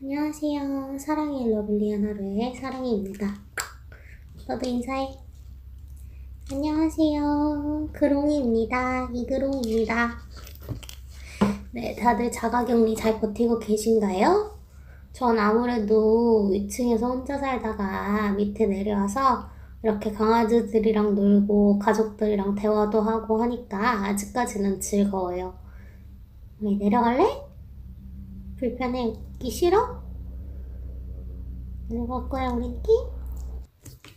안녕하세요. 사랑의 러블리한 하루의 사랑이입니다. 너도 인사해. 안녕하세요. 그롱이입니다. 이그롱입니다. 네, 다들 자가격리 잘 버티고 계신가요? 전 아무래도 위층에서 혼자 살다가 밑에 내려와서 이렇게 강아지들이랑 놀고 가족들이랑 대화도 하고 하니까 아직까지는 즐거워요. 왜 내려갈래? 불편해? 있기 싫어? 내려갈 거야, 우리 티?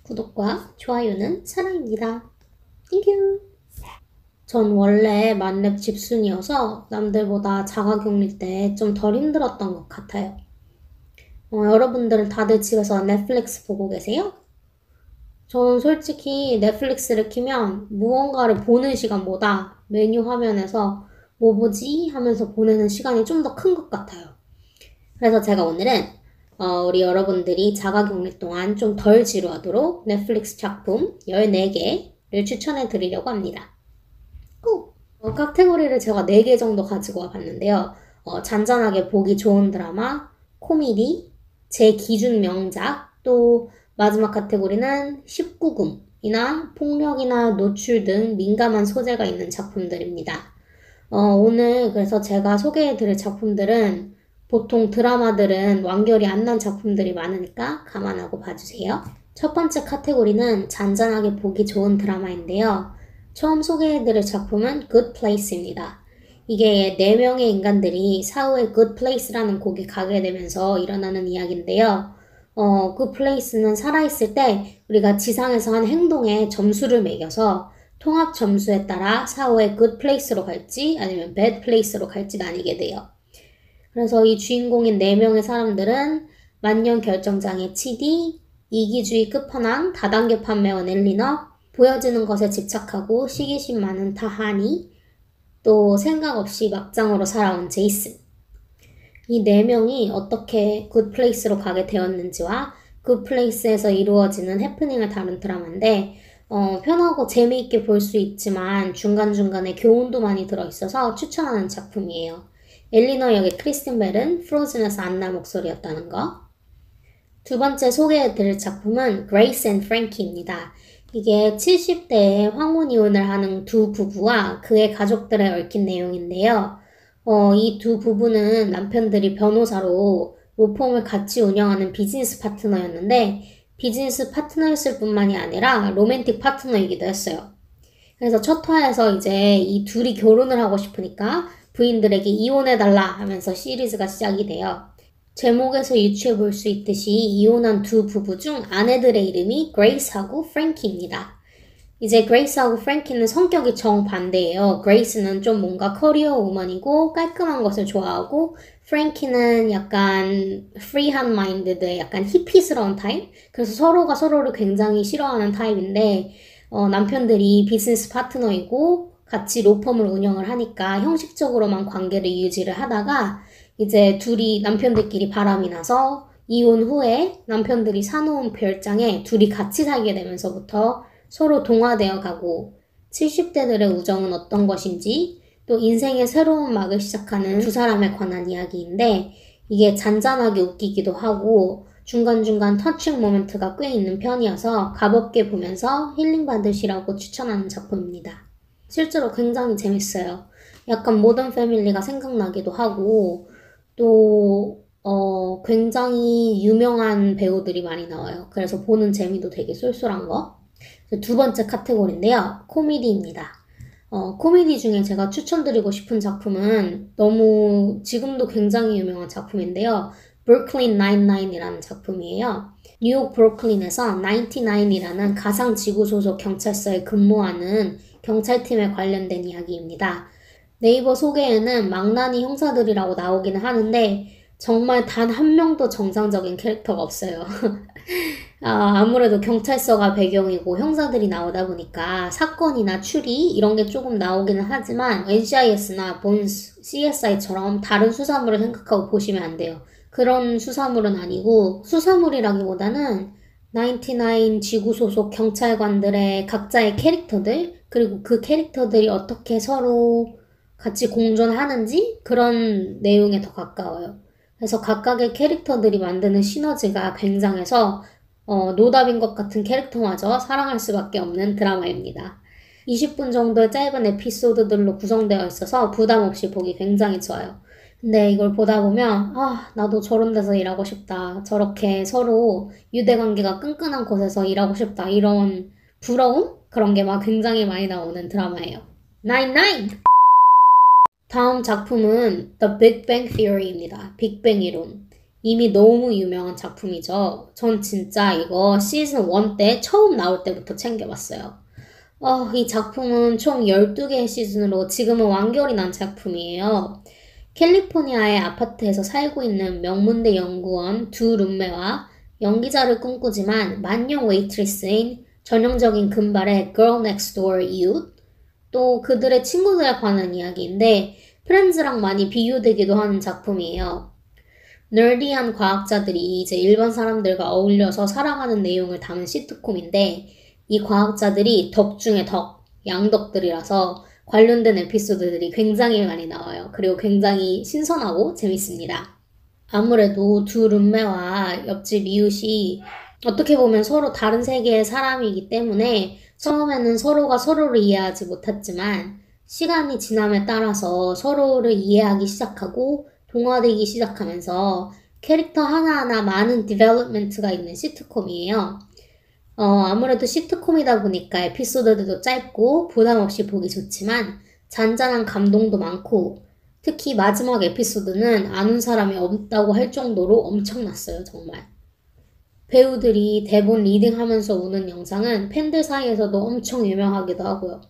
구독과 좋아요는 사랑입니다. 땡큐. 전 원래 만렙 집순이어서 남들보다 자가격리 때 좀 덜 힘들었던 것 같아요. 여러분들은 다들 집에서 넷플릭스 보고 계세요? 저는 솔직히 넷플릭스를 키면 무언가를 보는 시간보다 메뉴 화면에서 뭐 보지? 하면서 보내는 시간이 좀 더 큰 것 같아요. 그래서 제가 오늘은 우리 여러분들이 자가격리 동안 좀 덜 지루하도록 넷플릭스 작품 14개를 추천해 드리려고 합니다. 카테고리를 제가 4개 정도 가지고 와봤는데요. 잔잔하게 보기 좋은 드라마, 코미디, 제 기준 명작, 또 마지막 카테고리는 19금이나 폭력이나 노출 등 민감한 소재가 있는 작품들입니다. 오늘 그래서 제가 소개해 드릴 작품들은 보통 드라마들은 완결이 안 난 작품들이 많으니까 감안하고 봐주세요. 첫 번째 카테고리는 잔잔하게 보기 좋은 드라마인데요. 처음 소개해드릴 작품은 Good Place입니다. 이게 4명의 인간들이 사후에 Good Place라는 곡이 가게 되면서 일어나는 이야기인데요. Good Place는 살아있을 때 우리가 지상에서 한 행동에 점수를 매겨서 통합 점수에 따라 사후에 Good Place로 갈지 아니면 Bad Place로 갈지 나뉘게 돼요. 그래서 이 주인공인 4명의 사람들은 만년 결정장애 치디, 이기주의 끝판왕, 다단계 판매원 엘리너, 보여지는 것에 집착하고 시기심 많은 타하니, 또 생각 없이 막장으로 살아온 제이슨. 이 4명이 어떻게 굿플레이스로 가게 되었는지와 굿플레이스에서 이루어지는 해프닝을 다룬 드라마인데 편하고 재미있게 볼 수 있지만 중간중간에 교훈도 많이 들어있어서 추천하는 작품이에요. 엘리너 역의 크리스틴 벨은 프로즌에서 안나 목소리였다는 거. 두 번째 소개해드릴 작품은 Grace and Frankie입니다. 이게 70대에 황혼이혼을 하는 두 부부와 그의 가족들에 얽힌 내용인데요. 이 두 부부는 남편들이 변호사로 로펌을 같이 운영하는 비즈니스 파트너였는데 비즈니스 파트너였을 뿐만이 아니라 로맨틱 파트너이기도 했어요. 그래서 첫 화에서 이제 이 둘이 결혼을 하고 싶으니까 부인들에게 이혼해달라 하면서 시리즈가 시작이 돼요. 제목에서 유추해 볼 수 있듯이 이혼한 두 부부 중 아내들의 이름이 그레이스하고 프랭키입니다. 이제 그레이스하고 프랭키는 성격이 정반대예요. 그레이스는 좀 뭔가 커리어 우먼이고 깔끔한 것을 좋아하고 프랭키는 약간 프리한 마인드드 약간 히피스러운 타입? 그래서 서로가 서로를 굉장히 싫어하는 타입인데 남편들이 비즈니스 파트너이고 같이 로펌을 운영을 하니까 형식적으로만 관계를 유지를 하다가 이제 둘이 남편들끼리 바람이 나서 이혼 후에 남편들이 사놓은 별장에 둘이 같이 살게 되면서부터 서로 동화되어 가고 70대들의 우정은 어떤 것인지 또 인생의 새로운 막을 시작하는 두 사람에 관한 이야기인데 이게 잔잔하게 웃기기도 하고 중간중간 터칭 모멘트가 꽤 있는 편이어서 가볍게 보면서 힐링 받으시라고 추천하는 작품입니다. 실제로 굉장히 재밌어요. 약간 모던 패밀리가 생각나기도 하고 또 굉장히 유명한 배우들이 많이 나와요. 그래서 보는 재미도 되게 쏠쏠한 거. 두 번째 카테고리인데요. 코미디입니다. 코미디 중에 제가 추천드리고 싶은 작품은 너무 지금도 굉장히 유명한 작품인데요. 브루클린 99이라는 작품이에요. 뉴욕 브루클린에서 99이라는 가상 지구 소속 경찰서에 근무하는 경찰팀에 관련된 이야기입니다. 네이버 소개에는 망나니 형사들이라고 나오기는 하는데 정말 단 한 명도 정상적인 캐릭터가 없어요. 아무래도 경찰서가 배경이고 형사들이 나오다 보니까 사건이나 추리 이런 게 조금 나오기는 하지만 NCIS나 본스, CSI처럼 다른 수사물을 생각하고 보시면 안 돼요. 그런 수사물은 아니고 수사물이라기보다는 99 지구 소속 경찰관들의 각자의 캐릭터들 그리고 그 캐릭터들이 어떻게 서로 같이 공존하는지 그런 내용에 더 가까워요. 그래서 각각의 캐릭터들이 만드는 시너지가 굉장해서 노답인 것 같은 캐릭터마저 사랑할 수밖에 없는 드라마입니다. 20분 정도의 짧은 에피소드들로 구성되어 있어서 부담 없이 보기 굉장히 좋아요. 근데 이걸 보다 보면 나도 저런 데서 일하고 싶다. 저렇게 서로 유대관계가 끈끈한 곳에서 일하고 싶다. 이런 부러움? 그런 게 막 굉장히 많이 나오는 드라마예요. 나인나인! 다음 작품은 The Big Bang Theory입니다. 빅뱅 이론. 이미 너무 유명한 작품이죠. 전 진짜 이거 시즌 1 때 처음 나올 때부터 챙겨봤어요. 이 작품은 총 12개의 시즌으로 지금은 완결이 난 작품이에요. 캘리포니아의 아파트에서 살고 있는 명문대 연구원 두 룸메와 연기자를 꿈꾸지만 만용 웨이트리스인 전형적인 금발의 Girl Next Door 이웃, 또 그들의 친구들에 관한 이야기인데 프렌즈랑 많이 비교되기도 하는 작품이에요. 널디한 과학자들이 이제 일반 사람들과 어울려서 살아가는 내용을 담은 시트콤인데 이 과학자들이 덕 중에 덕, 양덕들이라서 관련된 에피소드들이 굉장히 많이 나와요. 그리고 굉장히 신선하고 재밌습니다. 아무래도 두 룸메와 옆집 이웃이 어떻게 보면 서로 다른 세계의 사람이기 때문에 처음에는 서로가 서로를 이해하지 못했지만 시간이 지남에 따라서 서로를 이해하기 시작하고 동화되기 시작하면서 캐릭터 하나하나 많은 디벨롭먼트가 있는 시트콤이에요. 아무래도 시트콤이다 보니까 에피소드들도 짧고 부담 없이 보기 좋지만 잔잔한 감동도 많고 특히 마지막 에피소드는 아는 사람이 없다고 할 정도로 엄청났어요, 정말. 배우들이 대본 리딩하면서 우는 영상은 팬들 사이에서도 엄청 유명하기도 하고요.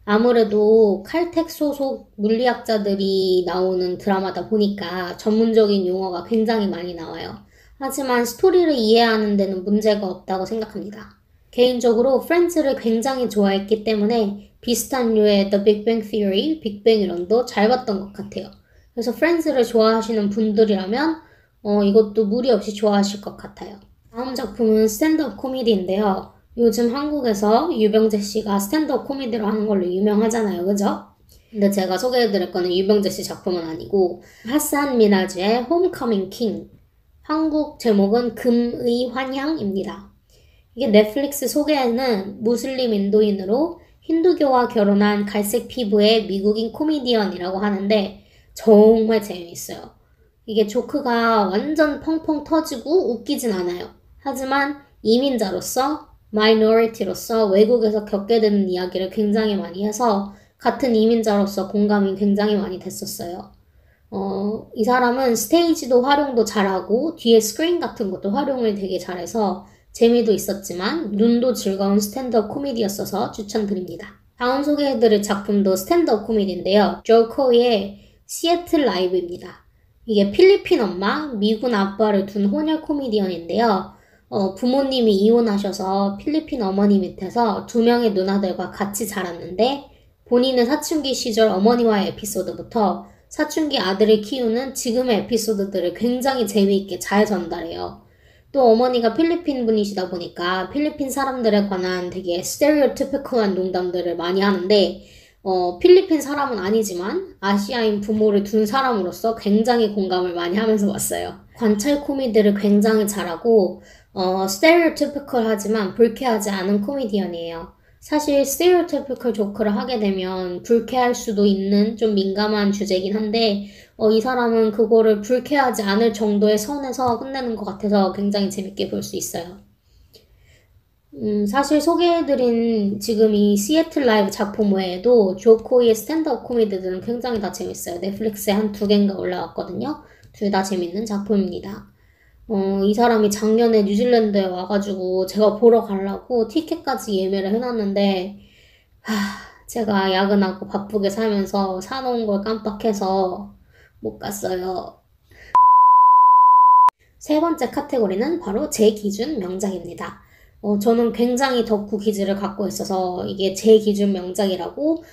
아무래도 칼텍 소속 물리학자들이 나오는 드라마다 보니까 전문적인 용어가 굉장히 많이 나와요. 하지만 스토리를 이해하는 데는 문제가 없다고 생각합니다. 개인적으로 프렌즈를 굉장히 좋아했기 때문에 비슷한 류의 The Big Bang Theory, 빅뱅 이론도 잘 봤던 것 같아요. 그래서 프렌즈를 좋아하시는 분들이라면 이것도 무리 없이 좋아하실 것 같아요. 다음 작품은 스탠드업 코미디인데요. 요즘 한국에서 유병재 씨가 스탠드업 코미디로 하는 걸로 유명하잖아요. 그죠? 근데 제가 소개해드릴 거는 유병재 씨 작품은 아니고 하산 미나즈의 홈커밍 킹. 한국 제목은 금의 환향입니다. 이게 넷플릭스 소개에는 무슬림 인도인으로 힌두교와 결혼한 갈색 피부의 미국인 코미디언이라고 하는데 정말 재미있어요. 이게 조크가 완전 펑펑 터지고 웃기진 않아요. 하지만 이민자로서 마이너리티로서 외국에서 겪게 되는 이야기를 굉장히 많이 해서 같은 이민자로서 공감이 굉장히 많이 됐었어요. 이 사람은 스테이지도 활용도 잘하고 뒤에 스크린 같은 것도 활용을 되게 잘해서 재미도 있었지만 눈도 즐거운 스탠드업 코미디였어서 추천드립니다. 다음 소개해드릴 작품도 스탠드업 코미디인데요. 조 코이의 시애틀 라이브입니다. 이게 필리핀 엄마, 미군 아빠를 둔 혼혈 코미디언인데요. 부모님이 이혼하셔서 필리핀 어머니 밑에서 두 명의 누나들과 같이 자랐는데 본인은 사춘기 시절 어머니와의 에피소드부터 사춘기 아들을 키우는 지금의 에피소드들을 굉장히 재미있게 잘 전달해요. 또 어머니가 필리핀 분이시다 보니까 필리핀 사람들에 관한 되게 스테레오티피컬한 농담들을 많이 하는데 필리핀 사람은 아니지만 아시아인 부모를 둔 사람으로서 굉장히 공감을 많이 하면서 봤어요. 관찰 코미디를 굉장히 잘하고 스테레오티피컬하지만 불쾌하지 않은 코미디언이에요. 사실 스테레오티피컬 조크를 하게 되면 불쾌할 수도 있는 좀 민감한 주제긴 한데 이 사람은 그거를 불쾌하지 않을 정도의 선에서 끝내는 것 같아서 굉장히 재밌게 볼 수 있어요. 사실 소개해드린 지금 이 시애틀 라이브 작품 외에도 조 코이의 스탠드업 코미디들은 굉장히 다 재밌어요. 넷플릭스에 한 2개인가 올라왔거든요. 둘 다 재밌는 작품입니다. 이 사람이 작년에 뉴질랜드에 와가지고 제가 보러 가려고 티켓까지 예매를 해놨는데 제가 야근하고 바쁘게 살면서 사놓은 걸 깜빡해서 못 갔어요. 세 번째 카테고리는 바로 제 기준 명작입니다. 저는 굉장히 덕후 기질을 갖고 있어서 이게 제 기준 명작이라고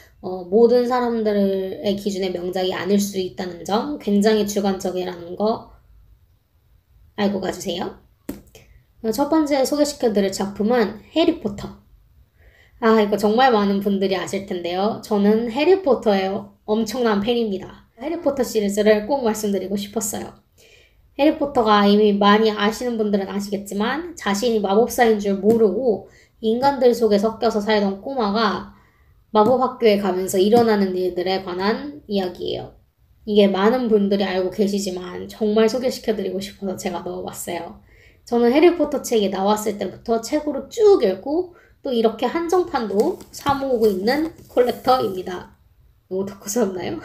모든 사람들의 기준의 명작이 아닐 수 있다는 점 굉장히 주관적이라는 거 알고 가주세요. 첫 번째 소개시켜드릴 작품은 해리포터. 이거 정말 많은 분들이 아실 텐데요. 저는 해리포터의 엄청난 팬입니다. 해리포터 시리즈를 꼭 말씀드리고 싶었어요. 해리포터가 이미 많이 아시는 분들은 아시겠지만 자신이 마법사인 줄 모르고 인간들 속에 섞여서 살던 꼬마가 마법학교에 가면서 일어나는 일들에 관한 이야기예요. 이게 많은 분들이 알고 계시지만 정말 소개시켜드리고 싶어서 제가 넣어봤어요. 저는 해리포터 책이 나왔을 때부터 책으로 쭉 읽고 또 이렇게 한정판도 사 모으고 있는 콜렉터입니다. 너무 덕후스럽나요?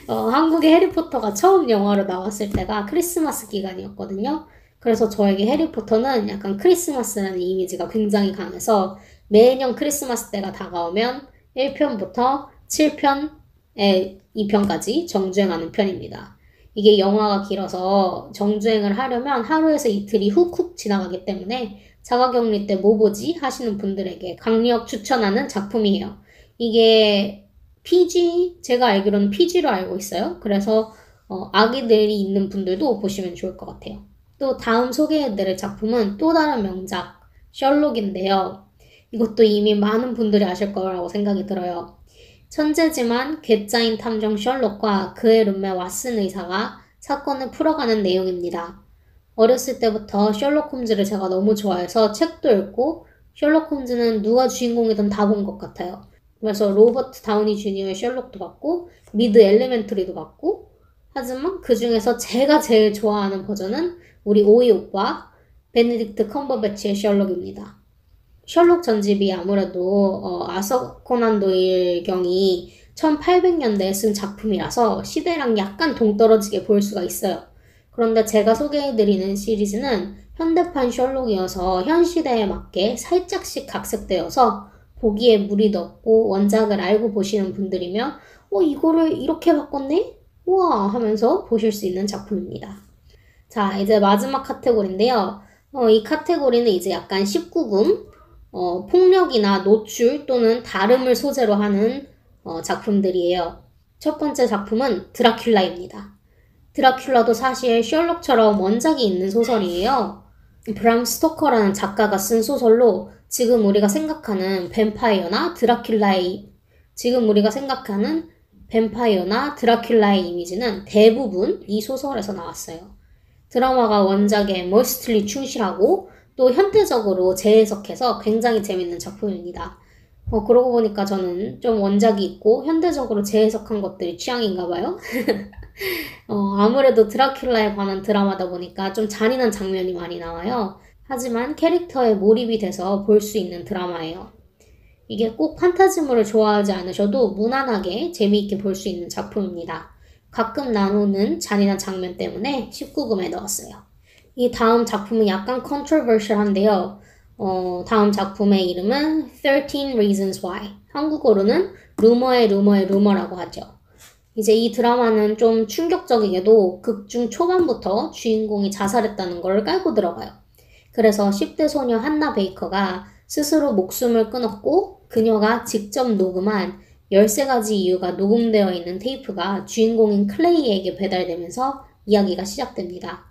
한국에 해리포터가 처음 영화로 나왔을 때가 크리스마스 기간이었거든요. 그래서 저에게 해리포터는 약간 크리스마스라는 이미지가 굉장히 강해서 매년 크리스마스 때가 다가오면 1편부터 7편의 2편까지 정주행하는 편입니다. 이게 영화가 길어서 정주행을 하려면 하루에서 이틀이 훅훅 지나가기 때문에 자가격리 때 뭐 보지 하시는 분들에게 강력 추천하는 작품이에요. 이게 제가 알기로는 PG로 알고 있어요. 그래서 아기들이 있는 분들도 보시면 좋을 것 같아요. 또 다음 소개해드릴 작품은 또 다른 명작 셜록인데요. 이것도 이미 많은 분들이 아실 거라고 생각이 들어요. 천재지만 괴짜인 탐정 셜록과 그의 룸메 왓슨 의사가 사건을 풀어가는 내용입니다. 어렸을 때부터 셜록 홈즈를 제가 너무 좋아해서 책도 읽고 셜록 홈즈는 누가 주인공이든 다 본 것 같아요. 그래서 로버트 다우니 주니어의 셜록도 봤고 미드 엘리멘터리도 봤고 하지만 그 중에서 제가 제일 좋아하는 버전은 우리 오이 오빠 베네딕트 컴버배치의 셜록입니다. 셜록 전집이 아무래도 아서 코난 도일 경이 1800년대에 쓴 작품이라서 시대랑 약간 동떨어지게 볼 수가 있어요. 그런데 제가 소개해드리는 시리즈는 현대판 셜록이어서 현 시대에 맞게 살짝씩 각색되어서 보기에 무리도 없고 원작을 알고 보시는 분들이면 이거를 이렇게 바꿨네? 우와 하면서 보실 수 있는 작품입니다. 자, 이제 마지막 카테고리인데요. 이 카테고리는 이제 약간 19금, 폭력이나 노출 또는 다름을 소재로 하는 작품들이에요. 첫 번째 작품은 드라큘라입니다. 드라큘라도 사실 셜록처럼 원작이 있는 소설이에요. 브람 스토커라는 작가가 쓴 소설로 지금 우리가 생각하는 뱀파이어나 드라큘라의 이미지는 대부분 이 소설에서 나왔어요. 드라마가 원작에 머스틀리 충실하고 또 현대적으로 재해석해서 굉장히 재밌는 작품입니다. 그러고 보니까 저는 좀 원작이 있고 현대적으로 재해석한 것들이 취향인가 봐요. 아무래도 드라큘라에 관한 드라마다 보니까 좀 잔인한 장면이 많이 나와요. 하지만 캐릭터에 몰입이 돼서 볼 수 있는 드라마예요. 이게 꼭 판타지물을 좋아하지 않으셔도 무난하게 재미있게 볼 수 있는 작품입니다. 가끔 나오는 잔인한 장면 때문에 19금에 넣었어요. 이 다음 작품은 약간 controversial한데요. 다음 작품의 이름은 13 Reasons Why. 한국어로는 루머의 루머라고 하죠. 이제 이 드라마는 좀 충격적이게도 극중 초반부터 주인공이 자살했다는 걸 깔고 들어가요. 그래서 10대 소녀 한나 베이커가 스스로 목숨을 끊었고 그녀가 직접 녹음한 13가지 이유가 녹음되어 있는 테이프가 주인공인 클레이에게 배달되면서 이야기가 시작됩니다.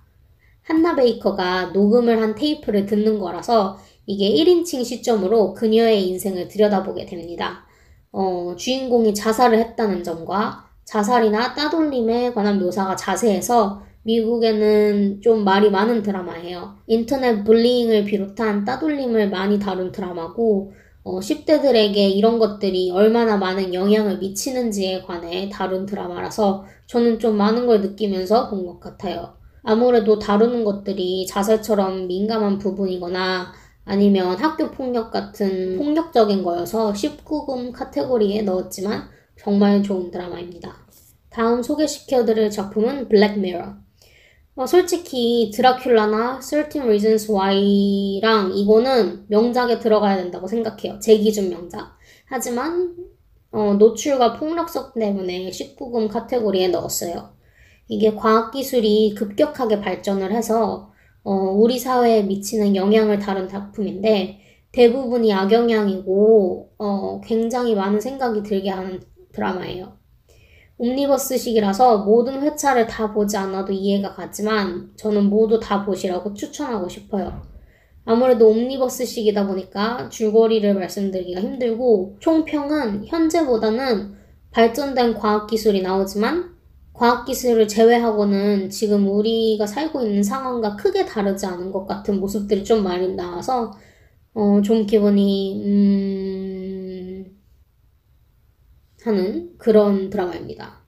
한나 베이커가 녹음을 한 테이프를 듣는 거라서 이게 1인칭 시점으로 그녀의 인생을 들여다보게 됩니다. 주인공이 자살을 했다는 점과 자살이나 따돌림에 관한 묘사가 자세해서 미국에는 좀 말이 많은 드라마예요. 인터넷 불리잉을 비롯한 따돌림을 많이 다룬 드라마고 10대들에게 이런 것들이 얼마나 많은 영향을 미치는지에 관해 다룬 드라마라서 저는 좀 많은 걸 느끼면서 본 것 같아요. 아무래도 다루는 것들이 자살처럼 민감한 부분이거나 아니면 학교 폭력 같은 폭력적인 거여서 19금 카테고리에 넣었지만 정말 좋은 드라마입니다. 다음 소개시켜드릴 작품은 블랙미러. 솔직히 드라큘라나 13 Reasons Why랑 이거는 명작에 들어가야 된다고 생각해요. 제 기준 명작. 하지만 노출과 폭력성 때문에 19금 카테고리에 넣었어요. 이게 과학기술이 급격하게 발전을 해서 우리 사회에 미치는 영향을 다룬 작품인데 대부분이 악영향이고 굉장히 많은 생각이 들게 하는 드라마예요. 옴니버스식이라서 모든 회차를 다 보지 않아도 이해가 가지만 저는 모두 다 보시라고 추천하고 싶어요. 아무래도 옴니버스식이다 보니까 줄거리를 말씀드리기가 힘들고 총평은 현재보다는 발전된 과학기술이 나오지만 과학기술을 제외하고는 지금 우리가 살고 있는 상황과 크게 다르지 않은 것 같은 모습들이 좀 많이 나와서 좀 기분이 하는 그런 드라마입니다.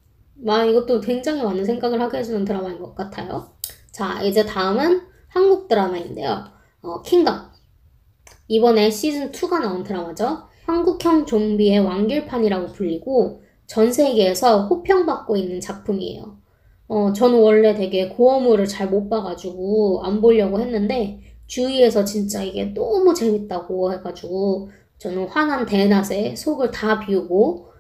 이것도 굉장히 많은 생각을 하게 해주는 드라마인 것 같아요. 자, 이제 다음은 한국 드라마인데요. 킹덤. 이번에 시즌2가 나온 드라마죠. 한국형 좀비의 완결판이라고 불리고 전 세계에서 호평받고 있는 작품이에요. 저는 원래 되게 고어물을 잘 못 봐가지고 안 보려고 했는데 주위에서 진짜 이게 너무 재밌다고 해가지고 저는 화난 대낮에 속을 다 비우고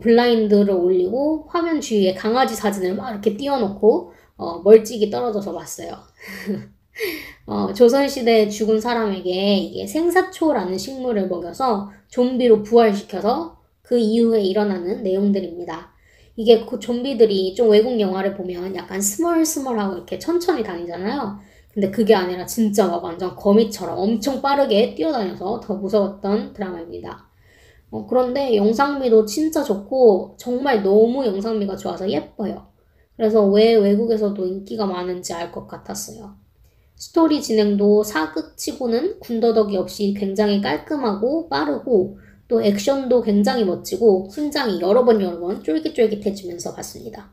블라인드를 올리고 화면 주위에 강아지 사진을 막 이렇게 띄워놓고 멀찍이 떨어져서 봤어요. 조선시대에 죽은 사람에게 이게 생사초라는 식물을 먹여서 좀비로 부활시켜서 그 이후에 일어나는 내용들입니다. 이게 그 좀비들이 좀 외국 영화를 보면 약간 스멀스멀하고 이렇게 천천히 다니잖아요. 근데 그게 아니라 진짜 막 완전 거미처럼 엄청 빠르게 뛰어다녀서 더 무서웠던 드라마입니다. 그런데 영상미도 진짜 좋고 정말 너무 영상미가 좋아서 예뻐요. 그래서 왜 외국에서도 인기가 많은지 알 것 같았어요. 스토리 진행도 사극치고는 군더더기 없이 굉장히 깔끔하고 빠르고 또 액션도 굉장히 멋지고 심장이 여러 번 쫄깃쫄깃해지면서 봤습니다.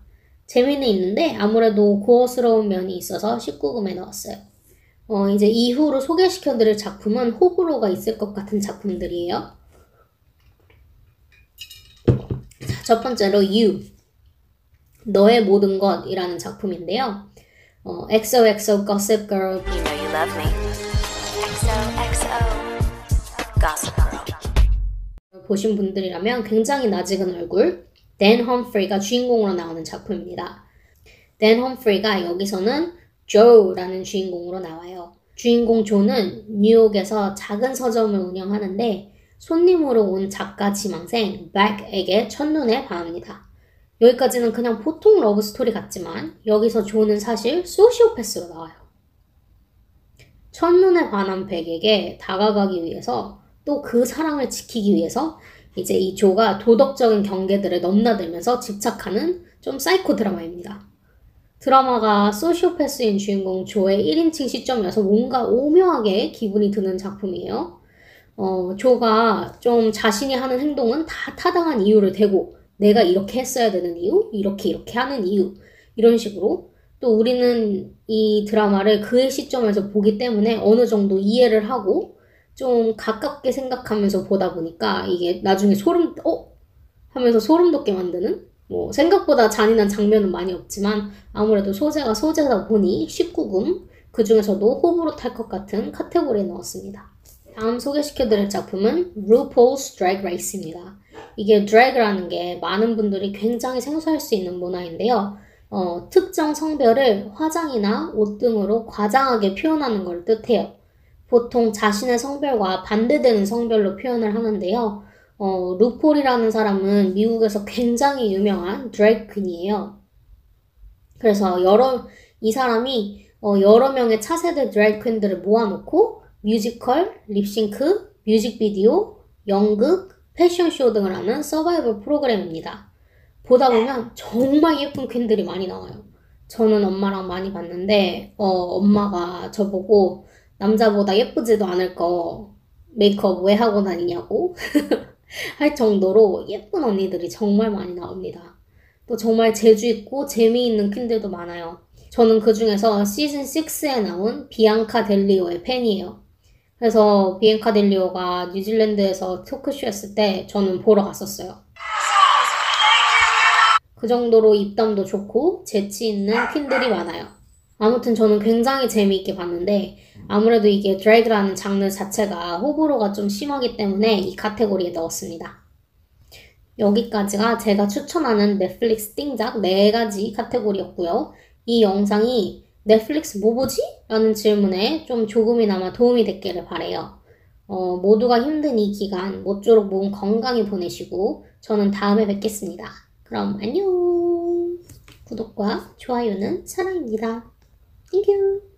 재미는 있는데 아무래도 고어스러운 면이 있어서 19금에 넣었어요. 이제 이후로 소개시켜드릴 작품은 호불호가 있을 것 같은 작품들이에요. 자, 첫 번째로 You, 너의 모든 것이라는 작품인데요. XOXO Gossip Girl. You know you love me. XOXO Gossip Girl. 보신 분들이라면 굉장히 낯익은 얼굴, 댄 험프리가 주인공으로 나오는 작품입니다. 댄 험프리가 여기서는 조라는 주인공으로 나와요. 주인공 조는 뉴욕에서 작은 서점을 운영하는데 손님으로 온 작가 지망생 백에게 첫눈에 반합니다. 여기까지는 그냥 보통 러브스토리 같지만 여기서 조는 사실 소시오패스로 나와요. 첫눈에 반한 백에게 다가가기 위해서 또 그 사랑을 지키기 위해서 이제 이 조가 도덕적인 경계들을 넘나들면서 집착하는 좀 사이코 드라마입니다. 드라마가 소시오패스인 주인공 조의 1인칭 시점이어서 뭔가 오묘하게 기분이 드는 작품이에요. 조가 좀 자신이 하는 행동은 다 타당한 이유를 대고 내가 이렇게 했어야 되는 이유, 이렇게 하는 이유, 이런 식으로 또 우리는 이 드라마를 그의 시점에서 보기 때문에 어느 정도 이해를 하고 좀 가깝게 생각하면서 보다 보니까 이게 나중에 하면서 소름 돋게 만드는 생각보다 잔인한 장면은 많이 없지만 아무래도 소재가 소재다 보니 19금, 그 중에서도 호불호 탈 것 같은 카테고리에 넣었습니다. 다음 소개시켜드릴 작품은 RuPaul's Drag Race입니다. 이게 드래그라는 게 많은 분들이 굉장히 생소할 수 있는 문화인데요. 특정 성별을 화장이나 옷 등으로 과장하게 표현하는 걸 뜻해요. 보통 자신의 성별과 반대되는 성별로 표현을 하는데요. 루폴이라는 사람은 미국에서 굉장히 유명한 드래그 퀸이에요. 그래서 이 사람이 여러 명의 차세대 드래그 퀸들을 모아놓고 뮤지컬, 립싱크, 뮤직비디오, 연극, 패션쇼 등을 하는 서바이벌 프로그램입니다. 보다 보면 정말 예쁜 퀸들이 많이 나와요. 저는 엄마랑 많이 봤는데 엄마가 저보고 남자보다 예쁘지도 않을 거 메이크업 왜 하고 다니냐고 할 정도로 예쁜 언니들이 정말 많이 나옵니다. 또 정말 재주있고 재미있는 퀸들도 많아요. 저는 그 중에서 시즌 6에 나온 비앙카 델리오의 팬이에요. 그래서 비앙카 델리오가 뉴질랜드에서 토크쇼 했을 때 저는 보러 갔었어요. 그 정도로 입담도 좋고 재치 있는 퀸들이 많아요. 아무튼 저는 굉장히 재미있게 봤는데 아무래도 이게 드래그라는 장르 자체가 호불호가 좀 심하기 때문에 이 카테고리에 넣었습니다. 여기까지가 제가 추천하는 넷플릭스 띵작 4가지 카테고리였고요. 이 영상이 넷플릭스 뭐 보지? 라는 질문에 좀 조금이나마 도움이 됐기를 바라요. 모두가 힘든 이 기간 모쪼록 몸 건강히 보내시고 저는 다음에 뵙겠습니다. 그럼 안녕. 구독과 좋아요는 사랑입니다. 땡큐.